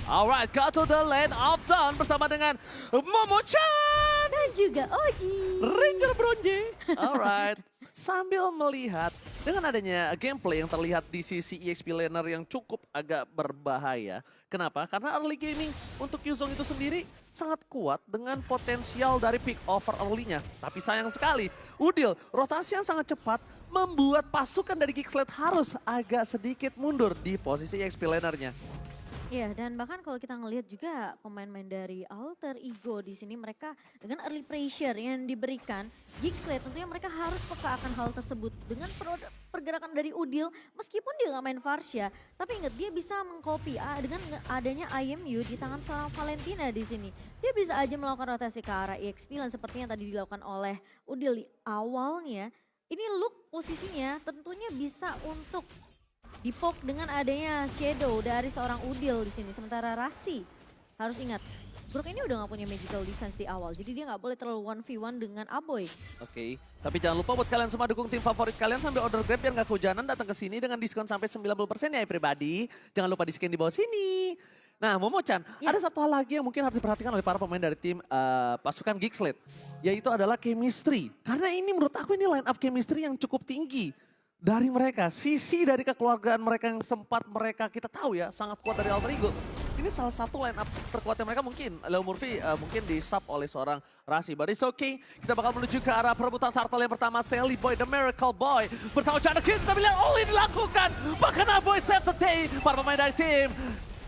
Alright, go to the lane of Dawn bersama dengan Momo-chan. Dan juga Oji. Ranger Bronze. Alright. Sambil melihat dengan adanya gameplay yang terlihat di sisi EXP laner yang cukup agak berbahaya. Kenapa? Karena early gaming untuk Yuzong itu sendiri sangat kuat dengan potensial dari pick over early-nya. Tapi sayang sekali, Udil rotasi yang sangat cepat membuat pasukan dari Geeksled harus agak sedikit mundur di posisi EXP laner-nya. Iya, dan bahkan kalau kita ngelihat juga pemain-pemain dari Alter Ego di sini mereka dengan early pressure yang diberikan, Geeksled tentunya mereka harus peka akan hal tersebut dengan pergerakan dari Udil meskipun dia nggak main Varsha, tapi ingat dia bisa mengcopy dengan adanya IMU di tangan seorang Valentina di sini. Dia bisa aja melakukan rotasi ke arah EXP lan seperti yang tadi dilakukan oleh Udil di awalnya. Ini look posisinya tentunya bisa untuk dipok dengan adanya shadow dari seorang Udil di sini. Sementara Rasi harus ingat, Brook ini udah gak punya magical defense di awal. Jadi dia gak boleh terlalu 1v1 dengan Aboy. Oke, tapi jangan lupa buat kalian semua dukung tim favorit kalian sambil order Grab biar gak kehujanan datang ke sini dengan diskon sampai 90% ya pribadi. Jangan lupa di scan di bawah sini. Nah Momo-chan, ada satu hal lagi yang mungkin harus diperhatikan oleh para pemain dari tim pasukan Geeksled. Yaitu adalah chemistry. Karena ini menurut aku ini line up chemistry yang cukup tinggi. Dari mereka, sisi dari kekeluargaan mereka yang sempat mereka kita tahu ya sangat kuat dari Alter Ego. Ini salah satu line up terkuatnya mereka mungkin. Leo Murphy mungkin di sub oleh seorang Rasi. But it's okay. Kita bakal menuju ke arah perebutan turtle yang pertama. Sally Boy, The Miracle Boy. Bersama Jana Kid, kita lihat all in dilakukan. Bahkan Aboy save the day. Para pemain dari tim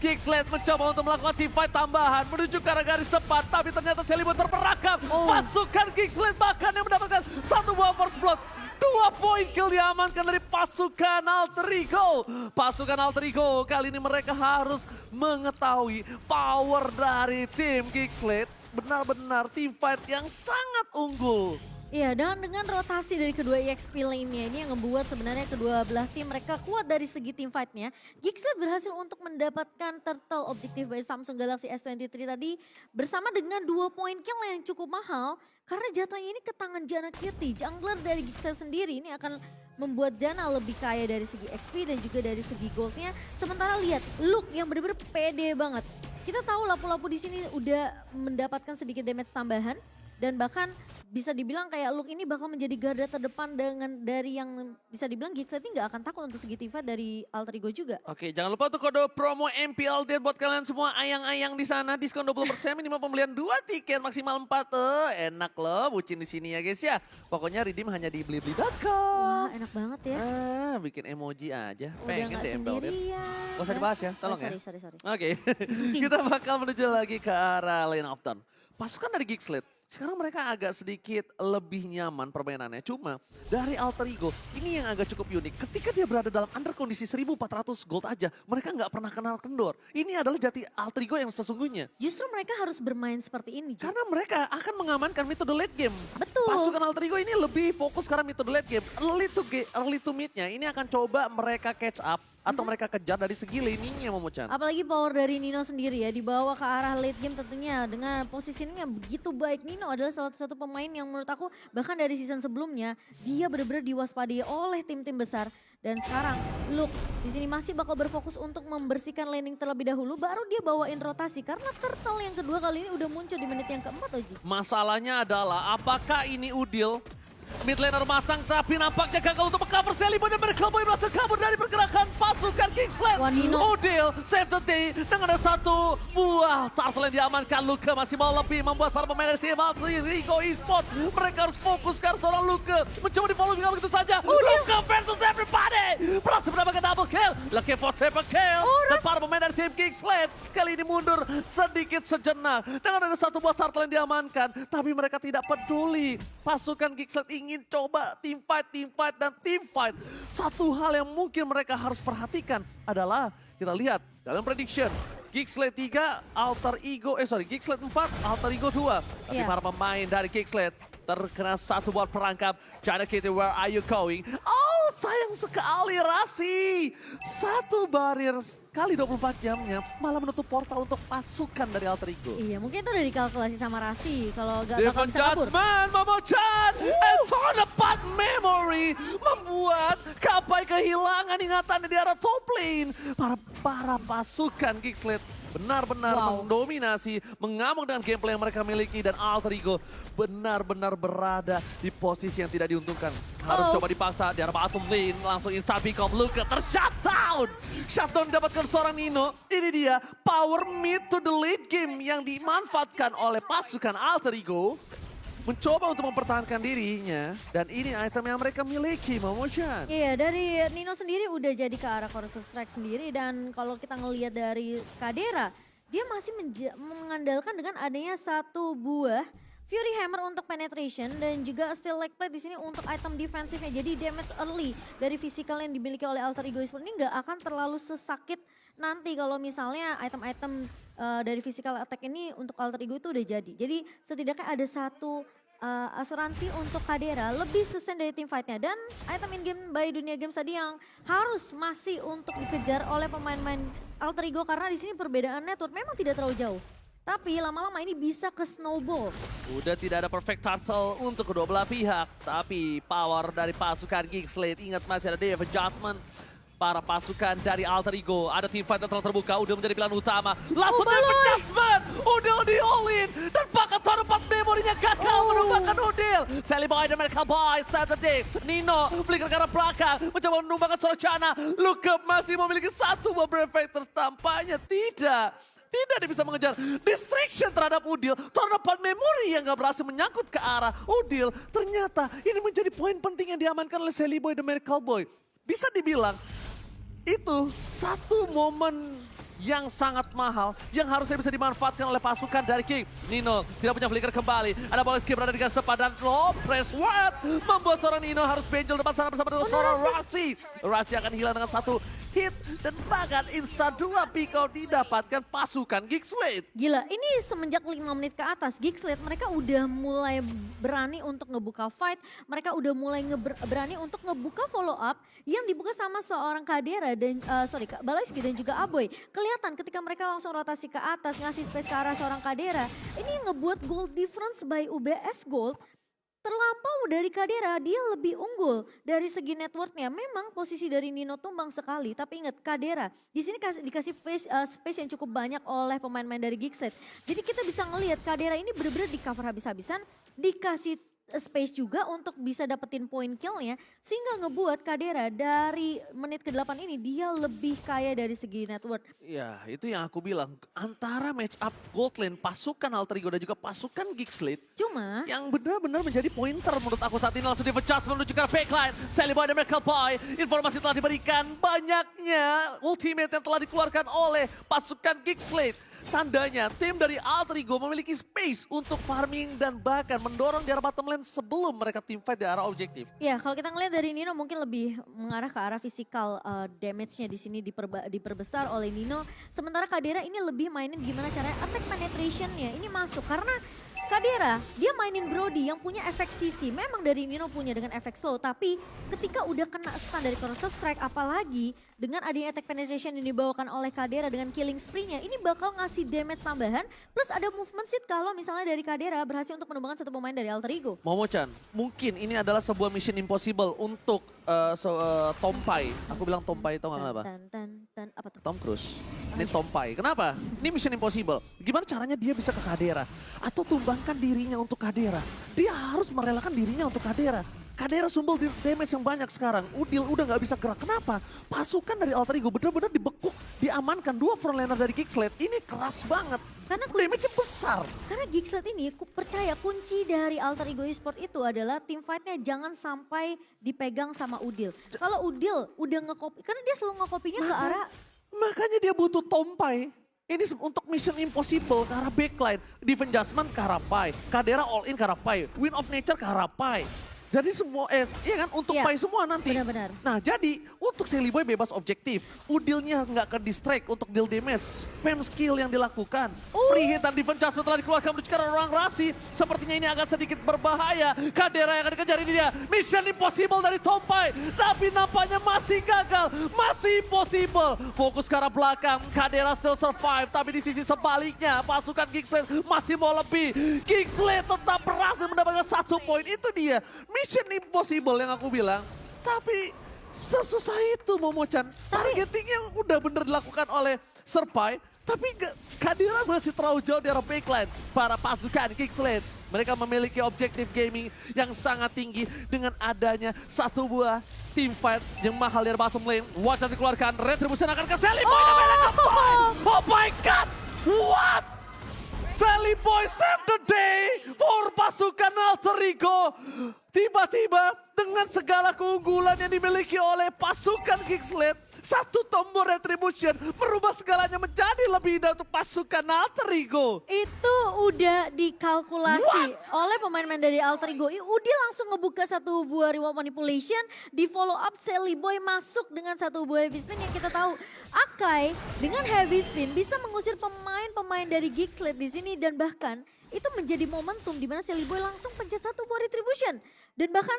Geeksled mencoba untuk melakukan team fight tambahan menuju ke arah garis depan. Tapi ternyata Sally Boy terperangkap. Pasukan Geeksled bahkan yang mendapatkan satu buah first blood. 2 poin kill diamankan dari pasukan Alter Ego. Pasukan Alter Ego kali ini mereka harus mengetahui power dari tim Geeksled. Benar-benar team fight yang sangat unggul. Iya, dan dengan rotasi dari kedua EXP lainnya ini yang membuat sebenarnya kedua belah tim mereka kuat dari segi tim fight-nya. Geeksled berhasil untuk mendapatkan turtle objektif by Samsung Galaxy S23 tadi bersama dengan 2 poin kill yang cukup mahal. Karena jatuhnya ini ke tangan Jana Kitty, jungler dari Geeksled sendiri ini akan membuat Jana lebih kaya dari segi XP dan juga dari segi goldnya. Sementara lihat look yang benar-benar pede banget. Kita tahu lapu-lapu di sini udah mendapatkan sedikit damage tambahan dan bahkan bisa dibilang kayak look ini bakal menjadi garda terdepan dengan dari yang bisa dibilang Geeksled ini gak akan takut untuk segi tim fight dari Alter Ego juga. Oke, jangan lupa untuk kode promo MPL Dead buat kalian semua ayang-ayang di sana. Diskon 20% minimal pembelian 2 tiket maksimal 4. Enak loh bucin di sini ya guys ya. Pokoknya redeem hanya di blibli.com. Wah enak banget ya. Bikin emoji aja. Udah Pengen gak deh MPL Dead. sendirian. Gak usah dibahas ya, tolong ya. Sorry. Oke, kita bakal menuju lagi ke arah lane of Dawn. Pasukan dari Geeksled. Sekarang mereka agak sedikit lebih nyaman permainannya. Cuma dari Alter Ego ini yang agak cukup unik. Ketika dia berada dalam under kondisi 1400 gold aja. Mereka nggak pernah kenal kendor. Ini adalah jati Alter Ego yang sesungguhnya. Justru mereka harus bermain seperti ini. Karena mereka akan mengamankan metode late game. Betul. Pasukan Alter Ego ini lebih fokus karena metode late game. Early to mid-nya ini akan coba mereka catch up. Atau mereka kejar dari segi laningnya Momo-chan. Apalagi power dari Nino sendiri ya, dibawa ke arah late game tentunya dengan positioning yang begitu baik. Nino adalah salah satu pemain yang menurut aku bahkan dari season sebelumnya dia benar-benar diwaspadai oleh tim-tim besar. Dan sekarang look di sini masih bakal berfokus untuk membersihkan laning terlebih dahulu baru dia bawain rotasi. Karena turtle yang kedua kali ini udah muncul di menit yang keempat Oji. Masalahnya adalah apakah ini Udil? Mid laner matang tapi nampaknya gagal untuk mengcover Sally Boy dan Miracle Boy berhasil kabur dari pergerakan pasukan Geeksled. Udil save the day dengan ada satu buah turtle yang diamankan. Luka masih mau lebih membuat para pemain dari tim Alter Ego Esports. Mereka harus fokus karena seorang Luka mencoba di follow begitu saja. Luka versus everybody. Berhasil mendapatkan double kill. Looking for triple kill. Dan para pemain dari tim Geeksled kali ini mundur sedikit sejenak. Dengan ada satu buah turtle yang diamankan. Tapi mereka tidak peduli. Pasukan Geeksled ingin coba team fight. Satu hal yang mungkin mereka harus perhatikan adalah kita lihat dalam prediction. Geeksled 3, Geeksled 4, Alter Ego 2. Tapi para pemain dari Geeksled terkena satu buat perangkap. Jana Kitty, where are you going? Oh sayang sekali Rasi. Satu barrier kali 24 jamnya malah menutup portal untuk pasukan dari Alter Ego. Iya, mungkin itu udah dikalkulasi sama Rasi kalau gak bakal Different bisa kabur. Judgment, Momochan, and torn apart memory membuat Kapai kehilangan ingatannya di arah top lane. Para pasukan Geekslate benar-benar mendominasi, mengamuk dengan gameplay yang mereka miliki dan Alter Ego benar-benar berada di posisi yang tidak diuntungkan. Harus coba dipaksa di arah bottom lane, langsung instant pick off, Luka tershutdown. Shutdown didapatkan seorang Nino, ini dia power mid to the late game yang dimanfaatkan oleh pasukan Alter Ego. Mencoba untuk mempertahankan dirinya dan ini item yang mereka miliki, Momochan. Iya, dari Nino sendiri udah jadi ke arah Corrosive Strike sendiri dan kalau kita ngelihat dari Kadera, dia masih mengandalkan dengan adanya satu buah Fury Hammer untuk penetration dan juga Steel Leg Plate di sini untuk item defensifnya. Jadi damage early dari physical yang dimiliki oleh Alter Ego Esports ini nggak akan terlalu sesakit nanti kalau misalnya item-item dari physical attack ini untuk Alter Ego itu udah jadi. Jadi setidaknya ada satu asuransi untuk Kadera lebih sustain dari team fightnya. Dan item in-game by Dunia Games tadi yang harus masih untuk dikejar oleh pemain-pemain Alter Ego karena di sini perbedaan network memang tidak terlalu jauh. Tapi lama-lama ini bisa ke snowball. Udah tidak ada perfect turtle untuk kedua belah pihak. Tapi power dari pasukan Geekslate, ingat masih ada Devil Judgment. Para pasukan dari Alter Ego, ada tim fight yang telah terbuka, udah menjadi pilihan utama. Langsung Devil Judgment, Udil di all-in. Dan pakai torpat memorinya gagal menumbangkan Udil. Sally Boy dan Merkel Boy, Saturday. Nino belikan ke arah belakang, mencoba menumbangkan Sorchana. Luka masih memiliki satu buah Brave Fighters, tampaknya tidak. Tidak dia bisa mengejar distraction terhadap Udil. Terdapat memori yang gak berhasil menyangkut ke arah Udil. Ternyata ini menjadi poin penting yang diamankan oleh Sally Boy dan Merkel Boy. Bisa dibilang itu satu momen yang sangat mahal yang harusnya bisa dimanfaatkan oleh pasukan dari King. Nino tidak punya flicker kembali. Ada bola skip berada di garis depan dan low press what membuat seorang Nino harus benjol depan sana bersama dengan seorang Rasi. Rasi akan hilang dengan satu hit dan bahkan instan 2 pick out didapatkan pasukan Geekslate. Gila, ini semenjak 5 menit ke atas Geekslate mereka udah mulai berani untuk ngebuka fight. Mereka udah mulai berani untuk ngebuka follow up yang dibuka sama seorang Kadera dan Balaiski dan juga Aboy. Kelihatan ketika mereka langsung rotasi ke atas ngasih space ke arah seorang Kadera. Ini yang ngebuat gold difference by UBS Gold terlampau dari Kadera, dia lebih unggul dari segi networknya. Memang posisi dari Nino tumbang sekali, tapi ingat Kadera di sini dikasih space yang cukup banyak oleh pemain-pemain dari Geekslate. Jadi kita bisa ngelihat Kadera ini benar-benar di cover habis-habisan, dikasih space juga untuk bisa dapetin point killnya, sehingga ngebuat Kadera dari menit ke-8 ini dia lebih kaya dari segi network. Ya itu yang aku bilang, antara match up gold lane pasukan Alter Ego dan juga pasukan Geekslate. Cuma Yang benar-benar menjadi pointer menurut aku saat ini langsung di-adjust menuju ke arah backline. Sally Boy dan Merkel Boy, informasi telah diberikan, banyaknya ultimate yang telah dikeluarkan oleh pasukan Geekslate. Tandanya tim dari Alter Ego memiliki space untuk farming dan bahkan mendorong di arah bottom lane sebelum mereka team fight di arah objektif. ya, kalau kita ngelihat dari Nino mungkin lebih mengarah ke arah physical damage-nya di sini diperbesar oleh Nino. Sementara Kadera ini lebih mainin gimana caranya attack penetration-nya ini masuk karena Kadera dia mainin Brody yang punya efek CC. Memang dari Nino punya dengan efek slow, tapi ketika udah kena stun dari Corrosive Strike apalagi dengan adanya attack penetration yang dibawakan oleh Kadera dengan killing spree-nya ini bakal ngasih damage tambahan plus ada movement seed kalau misalnya dari Kadera berhasil untuk menumbangkan satu pemain dari Alter Ego. Momochan, mungkin ini adalah sebuah mission impossible untuk Tompai. Aku bilang Tompai, tau gak kenapa? Apa tuh? Tom Cruise. Ini Tompai. Kenapa? Ini mission impossible. Gimana caranya dia bisa ke Kadera? Atau tumbangkan dirinya untuk Kadera? Dia harus merelakan dirinya untuk Kadera. Kadera sumbul damage yang banyak sekarang. Udil udah gak bisa gerak. Kenapa? Pasukan dari Alter Ego benar-benar dibekuk, diamankan. Dua frontliner dari Geekslate. Ini keras banget. Karena damage-nya besar. Karena Geekslate ini percaya kunci dari Alter Ego Esports itu adalah team fight-nya jangan sampai dipegang sama Udil. Kalau Udil udah ngekopi, karena dia selalu ngekopinya ke arah Makanya dia butuh Tompai. Ini untuk mission impossible ke arah backline. Defense Judgment ke arah Pai. Kadera all in ke arah Pai. Wind of Nature ke arah Pai. Jadi semua, iya kan, untuk Iya, Pai semua nanti. benar-benar. Nah jadi, untuk Silly Boy bebas objektif. Udilnya nggak ke distract untuk deal damage. Spam skill yang dilakukan. Free hit dan defense adjustment telah dikeluarkan menuju ke ruang rasi. Sepertinya ini agak sedikit berbahaya. Kadera yang akan dikejar ini dia. Mission impossible dari Tompai. Tapi nampaknya masih gagal. Masih impossible. Fokus ke arah belakang. Kadera still survive. Tapi di sisi sebaliknya, pasukan Geekslate masih mau lebih. Geekslate tetap berhasil mendapatkan 1 poin. Itu dia. Mission impossible yang aku bilang. Tapi sesusah itu Momo-chan. Targeting yang udah bener dilakukan oleh Serpai. Tapi Kadira masih terlalu jauh dari backline. Para pasukan Geekslate. Mereka memiliki objektif gaming yang sangat tinggi. Dengan adanya satu buah team fight yang mahal dari bottom lane. Watch out dikeluarkan. Retribution akan ke Sally Boy. Oh my god. What? Sally Boy save the day for pasukan Alter Ego. Tiba-tiba dengan segala keunggulan yang dimiliki oleh pasukan Geekslate, satu tombol Retribution merubah segalanya menjadi lebih indah untuk pasukan Alter Ego. Itu udah dikalkulasi oleh pemain-pemain dari Alter Ego. Udil langsung ngebuka satu buah reward manipulation, di follow up Sally Boy masuk dengan satu buah heavy spin yang kita tahu Akai dengan heavy spin bisa mengusir pemain-pemain dari Geekslate di sini dan bahkan itu menjadi momentum di mana Sally Boy langsung pencet satu buah retribution dan bahkan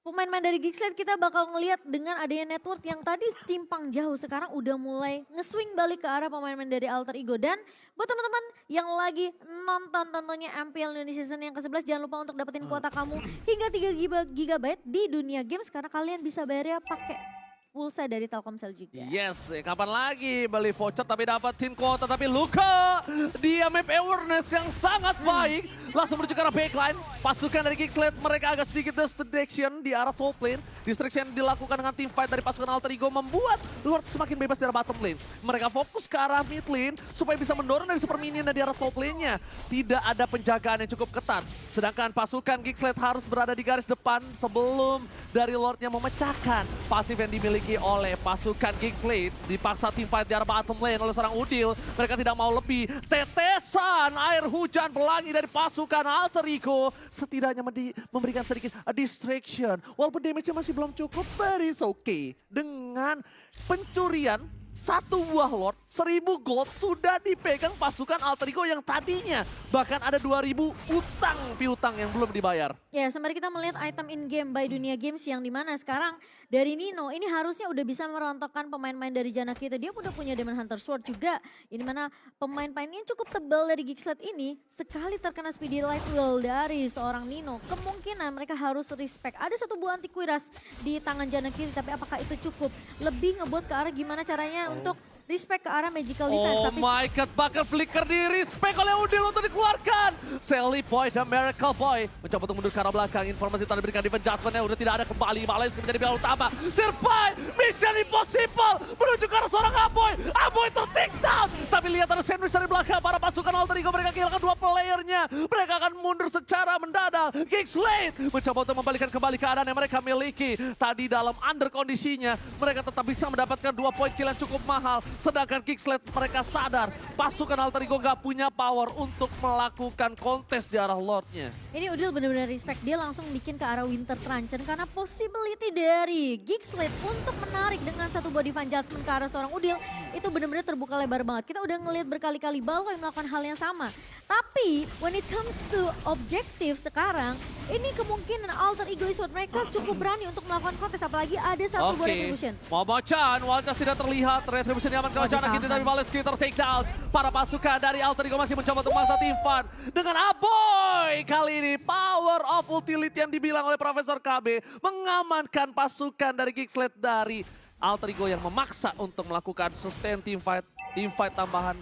pemain-pemain dari Geekslate kita bakal ngelihat dengan adanya network yang tadi timpang jauh sekarang udah mulai nge-swing balik ke arah pemain-pemain dari Alter Ego. Dan buat teman-teman yang lagi nonton tentunya MPL Indonesia Season yang ke-11 jangan lupa untuk dapetin kuota kamu hingga 3 GB di dunia games karena kalian bisa bayarnya pakai pulsa dari Telkomsel juga. Yes, kapan lagi beli voucher tapi dapetin kuota. Tapi Luka, dia map awareness yang sangat baik. Langsung menuju ke arah backline. Pasukan dari Geekslate mereka agak sedikit distraction di arah top lane. Distraction dilakukan dengan team fight dari pasukan Alter Ego membuat Lord semakin bebas di arah bottom lane. Mereka fokus ke arah mid lane supaya bisa mendorong dari super minion di arah top lane-nya. Tidak ada penjagaan yang cukup ketat. Sedangkan pasukan Geekslate harus berada di garis depan sebelum dari Lord-nya memecahkan pasif yang dimiliki oleh pasukan Geekslate. Dipaksa tim fight di arah bottom lane oleh seorang Udil. Mereka tidak mau lebih. Tetesan air hujan pelangi dari pasukan Alter Ego setidaknya memberikan sedikit distraction. Walaupun damage-nya masih belum cukup, but it's okay. Dengan pencurian satu buah Lord, 1000 gold sudah dipegang pasukan Alter Ego yang tadinya bahkan ada 2000 utang piutang yang belum dibayar. Ya, sembari kita melihat item in-game by Dunia Games yang dimana sekarang dari Nino ini harusnya udah bisa merontokkan pemain-pemain dari Jana kita. Dia udah punya Demon Hunter Sword juga. Ini mana pemain-pemain yang cukup tebal dari Geekslate ini sekali terkena Speedy Light Will dari seorang Nino. Kemungkinan mereka harus respect. Ada satu buah anti kuiras di tangan Jana kiri tapi apakah itu cukup? Lebih ngebut ke arah gimana caranya untuk respect ke arah magical defense. Oh Tapi my god, bakal flicker di respect oleh Udil untuk dikeluarkan. Sally Boy dan Miracle Boy mencoba untuk mundur ke arah belakang. Informasi telah diberikan defense adjustment-nya udah tidak ada kembali. Malah menjadi pilihan utama. Serpai, mission impossible menuju ke arah seorang Aboy. Aboy ter-take down. Tapi lihat ada sandwich dari belakang para pasukan Alter Ego. Mereka kehilangan 2 playernya. Mereka akan mundur secara mendadak. Geekslate mencoba untuk membalikan kembali keadaan yang mereka miliki. Tadi dalam under kondisinya, mereka tetap bisa mendapatkan 2 poin kill yang cukup mahal. Sedangkan Geekslate mereka sadar pasukan Alter Ego gak punya power untuk melakukan kontes di arah Lordnya. ini Udil benar-benar respect, dia langsung bikin ke arah Winter Truncheon karena possibility dari Geekslate untuk menarik dengan satu body fan judgment ke arah seorang Udil itu benar-benar terbuka lebar banget. Kita udah ngelihat berkali-kali Balwai melakukan hal yang sama. Tapi when it comes to objektif sekarang, ini kemungkinan Alter Ego Esports mereka cukup berani untuk melakukan kontes apalagi ada satu buah retribution. Momo-chan, Waljas tidak terlihat. Retribution diaman ke Jana kita tapi balas kita take down. Para pasukan dari Alter Ego masih mencoba untuk masa tim fun. Dengan Aboy kali ini power of utility yang dibilang oleh Profesor KB mengamankan pasukan dari Geekslate dari Alter Ego yang memaksa untuk melakukan sustain team fight tambahan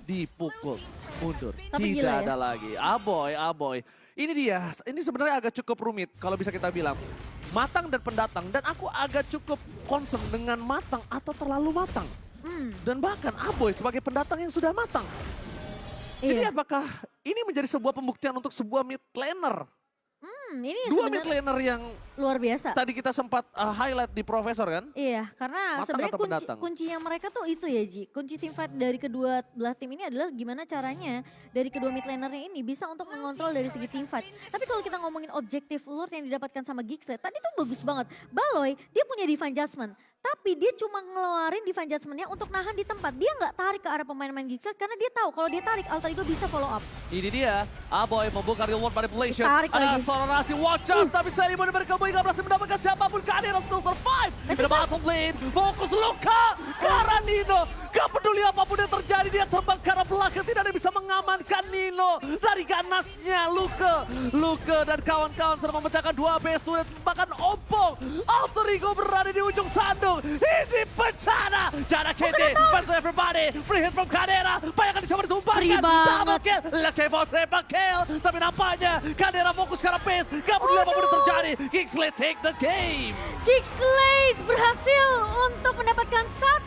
dipukul mundur. Tapi Tidak gila ya. ada lagi. Aboy. Ini dia, ini sebenarnya agak cukup rumit kalau bisa kita bilang. Matang dan pendatang dan aku agak cukup concern dengan matang atau terlalu matang. Dan bahkan Aboy sebagai pendatang yang sudah matang. Jadi Iya. apakah ini menjadi sebuah pembuktian untuk sebuah mid laner? Ini Dua mid sebenarnya laner yang luar biasa. tadi kita sempat highlight di Profesor kan? Iya, karena Matang sebenarnya atau pendatang? kuncinya mereka tuh itu ya Ji. Kunci team fight dari kedua belah tim ini adalah gimana caranya dari kedua mid lanernya ini bisa untuk mengontrol dari segi team fight. Tapi kalau kita ngomongin objektif lord yang didapatkan sama Gigsled, tadi tuh bagus banget. Baloy, dia punya divine judgment. Tapi dia cuma ngeluarin divine judgment-nya untuk nahan di tempat. Dia nggak tarik ke arah pemain-pemain Gigsled karena dia tahu kalau dia tarik Alter Ego bisa follow up. Ini dia, Aboy membuka reward manipulation. Ditarik Ada lagi. akselerasi watch out, tapi seri benar berkebun gak berhasil mendapatkan siapapun. Kadira still survive. Di bottom lane, fokus Luka. Karena Nino, gak peduli apapun yang terjadi, dia terbang ke arah belakang. Tidak ada yang bisa mengamankan Nino dari ganasnya Luka. Luka dan kawan-kawan sudah memecahkan 2 base turret, bahkan Oppo. Alter Ego berada di ujung sandung. Ini bencana. Jana KD, fans everybody. Free hit from Kadira. Banyak yang dicoba ditumbangkan. Free banget. Double kill. Lucky for triple kill. Tapi nampaknya Kadira fokus ke arah base. Gak peduli apapun yang terjadi. Kingsley take the game. Gigsled berhasil untuk mendapatkan 1